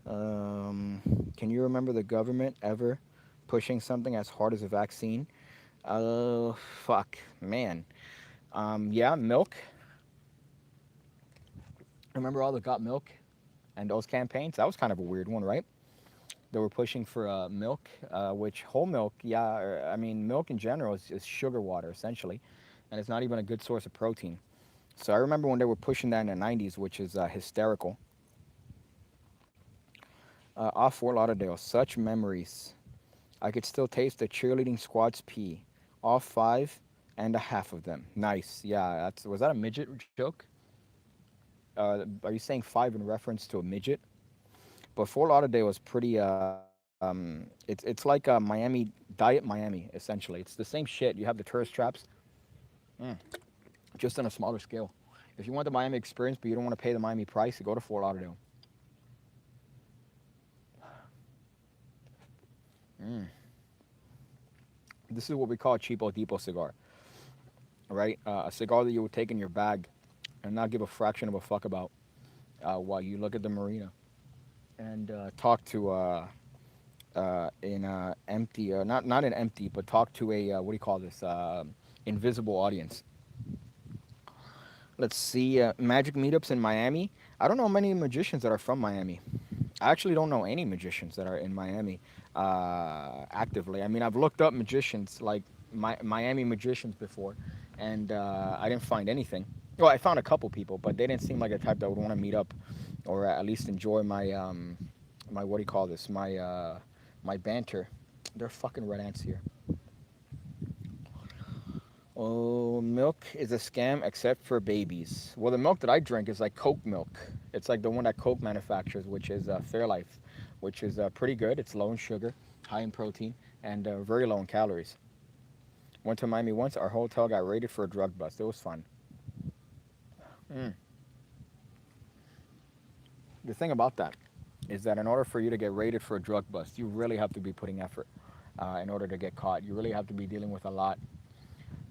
Can you remember the government ever pushing something as hard as a vaccine? Fuck, man. Yeah, milk. Remember all the Got Milk and those campaigns? That was kind of a weird one, right? They were pushing for milk, which whole milk, yeah, I mean, milk in general is sugar water, essentially, and it's not even a good source of protein. So I remember when they were pushing that in the 90s, which is hysterical. Off Fort Lauderdale, such memories. I could still taste the cheerleading squad's pee. All five and a half of them. Nice. Yeah, was that a midget joke? Are you saying five in reference to a midget? But Fort Lauderdale was pretty. It's like Miami, Diet Miami, essentially. It's the same shit. You have the tourist traps, mm, just on a smaller scale. If you want the Miami experience, but you don't want to pay the Miami price, you go to Fort Lauderdale. This is what we call a cheapo depot cigar, right? A cigar that you would take in your bag and not give a fraction of a fuck about while you look at the marina and talk to in empty, not an empty, but talk to a what do you call this? Invisible audience. Let's see, magic meetups in Miami. I don't know many magicians that are from Miami. I actually don't know any magicians that are in Miami actively. I mean, I've looked up magicians like Miami magicians before, and I didn't find anything. Well, I found a couple people, but they didn't seem like a type that would want to meet up, or at least enjoy my my what do you call this? My banter. There are fucking red ants here. Oh, milk is a scam except for babies. Well, the milk that I drink is like Coke milk. It's like the one that Coke manufactures, which is Fairlife, which is pretty good. It's low in sugar, high in protein, and very low in calories. Went to Miami once. Our hotel got raided for a drug bust. It was fun. Mm. The thing about that is that in order for you to get raided for a drug bust, you really have to be putting effort in order to get caught. You really have to be dealing with a lot.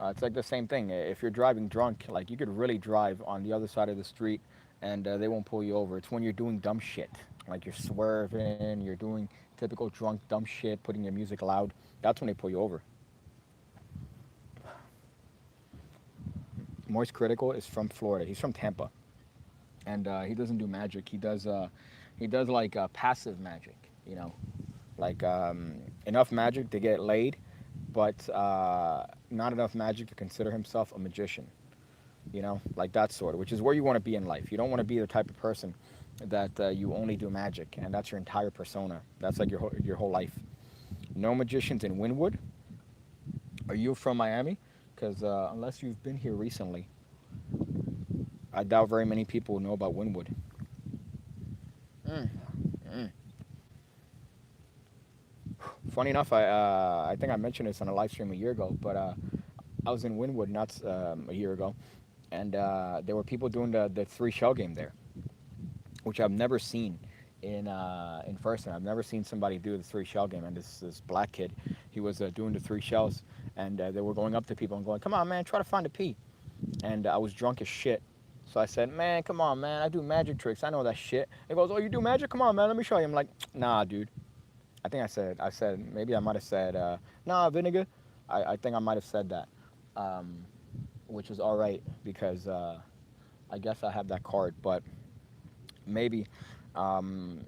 It's like the same thing. If you're driving drunk, like you could really drive on the other side of the street and they won't pull you over. It's when you're doing dumb shit, like you're swerving, you're doing typical drunk dumb shit, putting your music loud. That's when they pull you over. Moist Critical is from Florida. He's from Tampa, and he doesn't do magic. He does like passive magic. You know, like enough magic to get laid, but not enough magic to consider himself a magician. You know, like that sort of, which is where you want to be in life. You don't want to be the type of person that you only do magic and that's your entire persona. That's like your whole life. No magicians in Wynwood. Are you from Miami? Because unless you've been here recently, I doubt very many people know about Wynwood. Mm, mm. Funny enough, I think I mentioned this on a live stream a year ago, but I was in Wynwood not a year ago, and there were people doing the three shell game there, which I've never seen in person. I've never seen somebody do the three shell game. And this black kid, he was doing the three shells, and they were going up to people and going, "Come on, man, try to find a P." And I was drunk as shit. So I said, "Man, come on, man, I do magic tricks. I know that shit." He goes, "Oh, you do magic? Come on, man, let me show you." I'm like, "Nah, dude." I think I said, maybe I might have said, "Nah, vinegar." I think I might have said that, um, which was all right because I guess I have that card. But maybe um,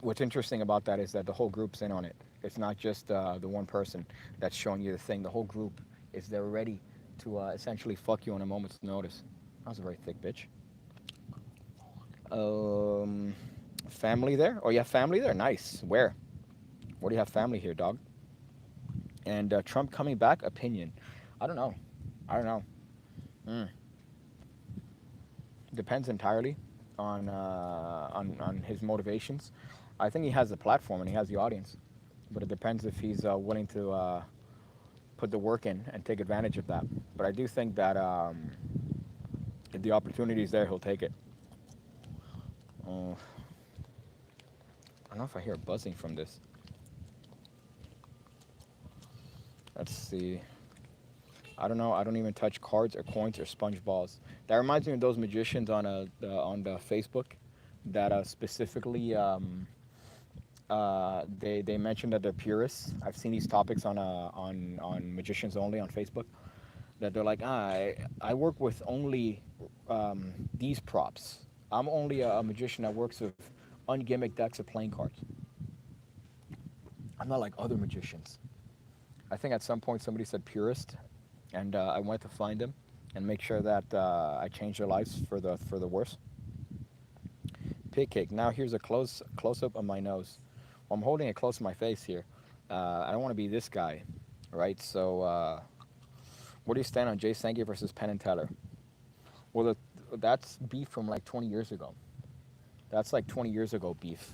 what's interesting about that is that the whole group's in on it. It's not just the one person that's showing you the thing. The whole group is there ready to essentially fuck you on a moment's notice. That was a very thick bitch. Um, family there? Oh, you have family there? Nice. Where? Where do you have family here, dog? And Trump coming back? Opinion? I don't know. I don't know. Mm. Depends entirely on his motivations. I think he has the platform and he has the audience, but it depends if he's willing to put the work in and take advantage of that. But I do think that if the opportunity is there, he'll take it. I don't know if I hear buzzing from this. Let's see. I don't know. I don't even touch cards or coins or sponge balls. That reminds me of those magicians on the Facebook that specifically they mentioned that they're purists. I've seen these topics on magicians only on Facebook. That they're like, I work with only these props. I'm only a magician that works with ungimmicked decks of playing cards. I'm not like other magicians. I think at some point somebody said purist, and I went to find them and make sure that I changed their lives for the worse. PigCake. Now here's a close up of my nose. Well, I'm holding it close to my face here. I don't want to be this guy, right? So where do you stand on Jay Sankey versus Penn and Teller? Well, that's beef from like 20 years ago. That's like 20 years ago beef.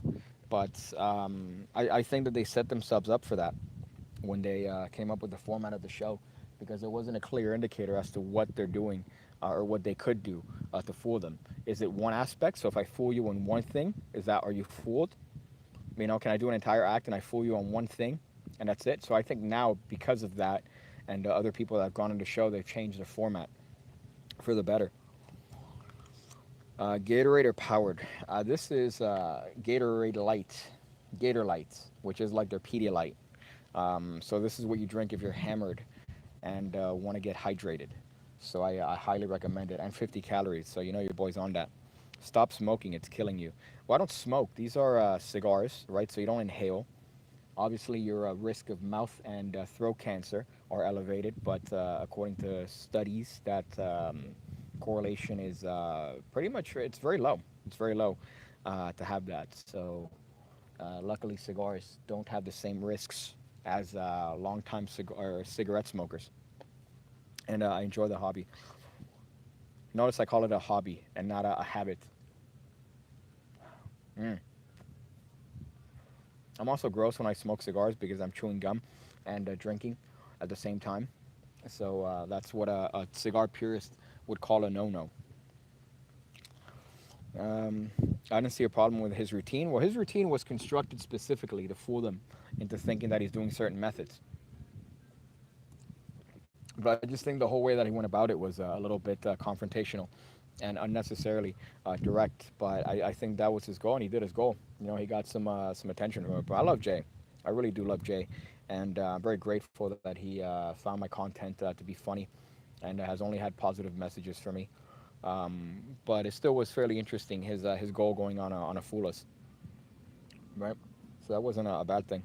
But I think that they set themselves up for that when they came up with the format of the show because there wasn't a clear indicator as to what they're doing or what they could do to fool them. Is it one aspect? So if I fool you on one thing, are you fooled? You know, can I do an entire act and I fool you on one thing and that's it? So I think now because of that, and other people that have gone on the show, they've changed their format for the better. Gatorade or powered? This is Gatorade Light, Gator Lights, which is like their Pedialyte. So this is what you drink if you're hammered and want to get hydrated. So I highly recommend it. And 50 calories, so you know your boy's on that. Stop smoking, it's killing you. Well, I don't smoke. These are cigars, right? So you don't inhale. Obviously, your risk of mouth and throat cancer are elevated, but according to studies, that correlation is pretty much it's very low. It's very low to have that. So luckily, cigars don't have the same risks as long-time or cigarette smokers, and I enjoy the hobby. Notice I call it a hobby and not a habit. Mm. I'm also gross when I smoke cigars because I'm chewing gum and drinking at the same time. So that's what a cigar purist would call a no-no. Um, I didn't see a problem with his routine. Well, his routine was constructed specifically to fool them into thinking that he's doing certain methods. But I just think the whole way that he went about it was a little bit confrontational and unnecessarily direct. But I think that was his goal, and he did his goal. You know, he got some attention from it. But I love Jay. I really do love Jay, and I'm very grateful that he found my content to be funny, and has only had positive messages for me. But it still was fairly interesting his goal going on a fool us, right? So that wasn't a bad thing.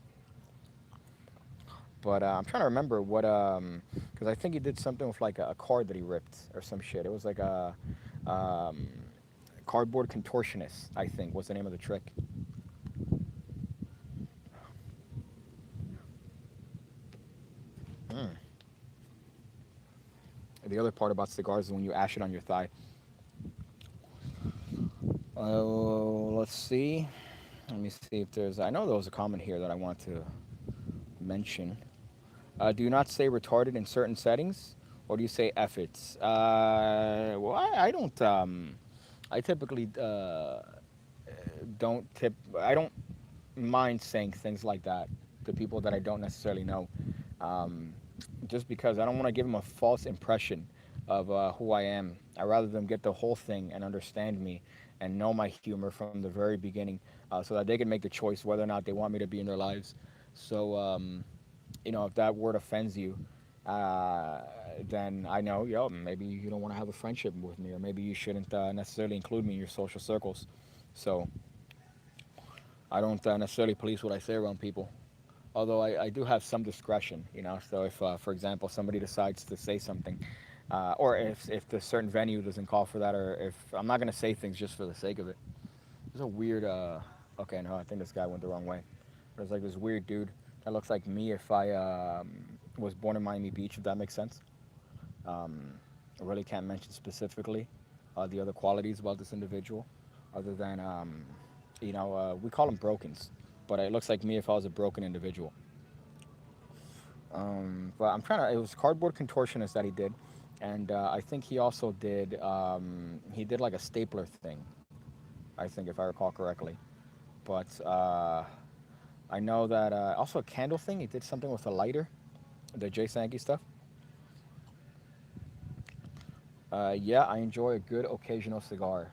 But I'm trying to remember what because I think he did something with like a card that he ripped or some shit. It was like a um, cardboard contortionist. I think was the name of the trick. Mm. The other part about cigars is when you ash it on your thigh. Let's see. Let me see if there's. I know there was a comment here that I want to mention. Do you not say retarded in certain settings, or do you say F it? Well, I don't. I typically don't tip. I don't mind saying things like that to people that I don't necessarily know, um, just because I don't want to give them a false impression of who I am. I rather them get the whole thing and understand me and know my humor from the very beginning, so that they can make the choice whether or not they want me to be in their lives. So if that word offends you, uh, then I know, maybe you don't want to have a friendship with me, or maybe you shouldn't necessarily include me in your social circles. So I don't necessarily police what I say around people. Although I do have some discretion, So if, for example, somebody decides to say something, or if the certain venue doesn't call for that, or if I'm not gonna say things just for the sake of it. There's a weird. Okay, no, I think this guy went the wrong way. There's like this weird dude that looks like me if I was born in Miami Beach, if that makes sense. Um, I really can't mention specifically the other qualities about this individual, other than we call them brokens, but it looks like me if I was a broken individual. But I'm trying to. It was cardboard contortionist that he did, and I think he also did. He did like a stapler thing. I think if I recall correctly. But I know that also a candle thing. He did something with a lighter, the Jay Sankey stuff. Yeah, I enjoy a good occasional cigar.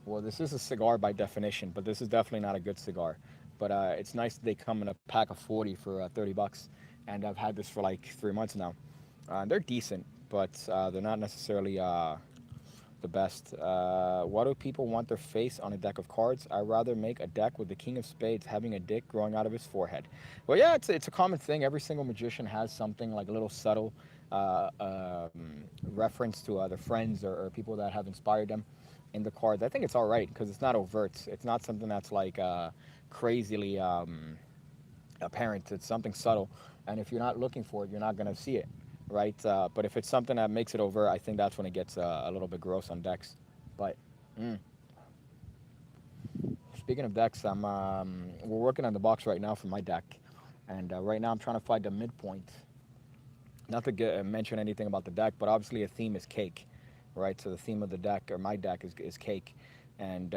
Well, this is a cigar by definition, but this is definitely not a good cigar. But it's nice that they come in a pack of 40 for 30 bucks, and I've had this for like 3 months now. They're decent, but they're not necessarily the best. Why do people want their face on a deck of cards? I'd rather make a deck with the King of Spades having a dick growing out of his forehead. Well, yeah, it's a common thing. Every single magician has something like a little subtle reference to other friends or people that have inspired them in the cards. I think it's all right because it's not overt. It's not something that's like crazily apparent. It's something subtle, and if you're not looking for it, you're not gonna see it, right? But if it's something that makes it overt, I think that's when it gets a little bit gross on decks. But mm. Speaking of decks, we're working on the box right now for my deck, and right now I'm trying to find the midpoint. Not to mention anything about the deck, but obviously a theme is cake, right? So the theme of the deck or my deck is cake, and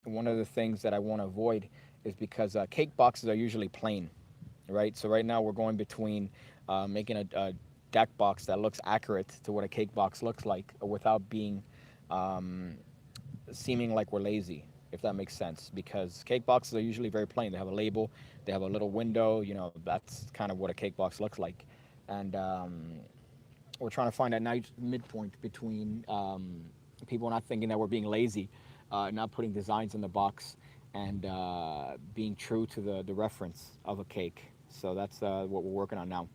one of the things that I want to avoid is because cake boxes are usually plain, right? So right now we're going between making deck box that looks accurate to what a cake box looks like without being um, seeming like we're lazy, if that makes sense. Because cake boxes are usually very plain. They have a label, they have a little window. You know, that's kind of what a cake box looks like. And we're trying to find that nice midpoint between people not thinking that we're being lazy, not putting designs in the box, and being true to the reference of a cake. So that's what we're working on now.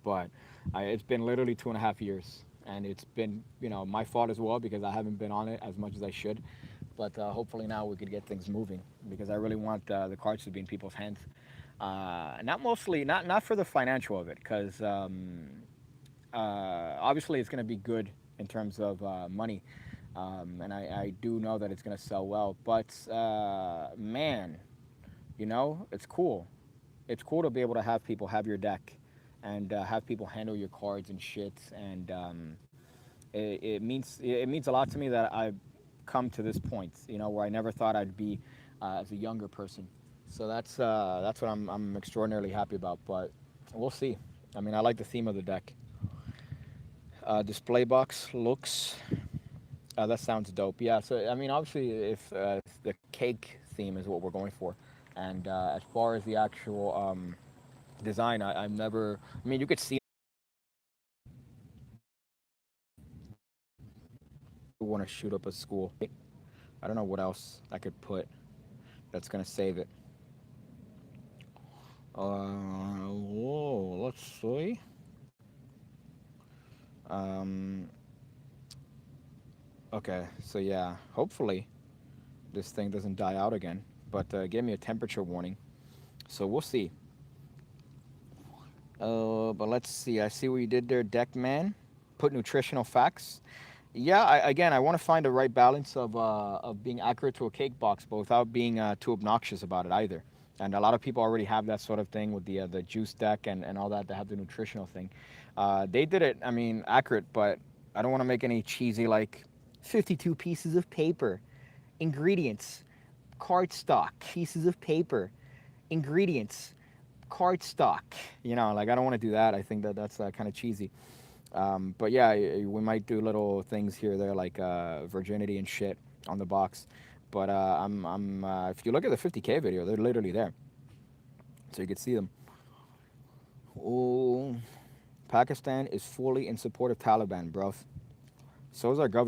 But it's been literally 2.5 years, and it's been my fault as well because I haven't been on it as much as I should. But hopefully now we could get things moving because I really want the cards to be in people's hands. Not mostly, not for the financial of it, because obviously it's going to be good in terms of money, and I do know that it's going to sell well. But man, it's cool. It's cool to be able to have people have your deck and have people handle your cards and shit. And it means a lot to me that I've come to this point, where I never thought I'd be as a younger person. So that's what I'm extraordinarily happy about. But we'll see. I mean, I like the theme of the deck. Display box looks. That sounds dope. Yeah. So I mean, obviously, if the cake theme is what we're going for, and as far as the actual design, I've never. I mean, you could see. Want to shoot up a school. I don't know what else I could put that's gonna save it. Whoa, let's see. Um, okay, so yeah, hopefully this thing doesn't die out again. But gave me a temperature warning, so we'll see. But let's see. I see what you did there, deck man. Put nutritional facts. Yeah, again, I want to find the right balance of being accurate to a cake box, but without being too obnoxious about it either. And a lot of people already have that sort of thing with the juice deck and all that. They have the nutritional thing. They did it, I mean, accurate, but I don't want to make any cheesy like 52 pieces of paper, ingredients, cardstock, pieces of paper, ingredients, cardstock. Like I don't want to do that. I think that's kind of cheesy. But yeah, we might do little things here there like virginity and shit on the box. But if you look at the 50K video, they're literally there, so you can see them. Oh, Pakistan is fully in support of Taliban, bro. So is our government.